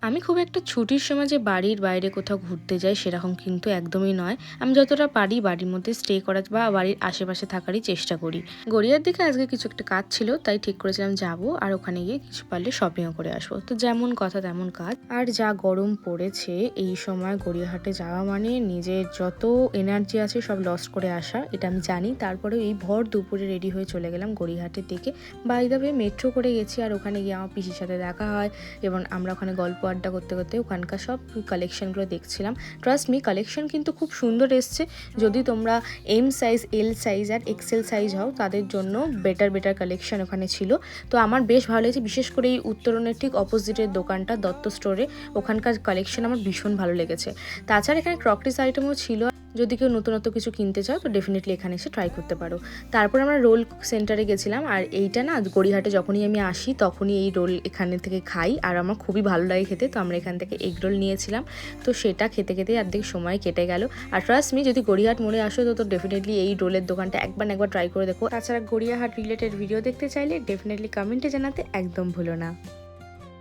আমি খুব একটা ছুটির সময় যে বাড়ির বাইরে কোথাও ঘুরতে যাই সেরকম কিন্তু একদমই নয়। আমি যতটা পারি বাড়ির মধ্যে স্টে করার বা বাড়ির আশেপাশে থাকারই চেষ্টা করি। গড়িয়ার দিকে আজকে কিছু একটা কাজ ছিল, তাই ঠিক করেছিলাম যাব আর ওখানে গিয়ে কিছু পারলে শপিংও করে আসবো। তো যেমন কথা তেমন কাজ। আর যা গরম পড়েছে এই সময় গড়িয়াহাটে যাওয়া মানে নিজের যত এনার্জি আছে সব লস করে আসা, এটা আমি জানি। তারপরেও এই ভর দুপুরে রেডি হয়ে চলে গেলাম গড়িয়াহাটের দিকে। বাই দ্য ওয়ে মেট্রো করে গেছি আর ওখানে গিয়ে আমার পিসির সাথে দেখা হয় এবং আমরা ওখানে গল্প আড্ডা করতে করতে ওখানকার সব কালেকশনগুলো দেখছিলাম। ট্রাস্ট মি, কালেকশন কিন্তু খুব সুন্দর এসছে। যদি তোমরা এম সাইজ, এল সাইজ আর এক্সেল সাইজ হও তাদের জন্য বেটার কালেকশন ওখানে ছিল। তো আমার বেশ ভালো লেগেছে, বিশেষ করে এই উত্তরণের ঠিক অপোজিটের দোকানটা দত্ত স্টোরে, ওখানকার কালেকশন আমার ভীষণ ভালো লেগেছে। তাছাড়া এখানে ক্রকরিস আইটেমও ছিল। যদি কেউ নতুনত্ব কিছু কিনতে চাও তো ডেফিনেটলি এখানে এসে ট্রাই করতে পারো। তারপর আমরা রোল সেন্টারে গেছিলাম, আর এইটা না গড়িয়াহাটে যখনই আমি আসি তখনই এই রোল এখানে থেকে খাই আর আমার খুবই ভালো লাগে খেতে। তো আমরা এখান থেকে এগ রোল নিয়েছিলাম, তো সেটা খেতে খেতে অর্ধেক সময় কেটে গেল। আর ট্রাস্ট মি, যদি গড়িয়াহাট মোড়ে আসো তো ডেফিনেটলি এই রোলের দোকানটা একবার ট্রাই করে দেখো। তাছাড়া গড়িয়াহাট রিলেটেড ভিডিও দেখতে চাইলে ডেফিনেটলি কমেন্টে জানাতে একদম ভুলো না।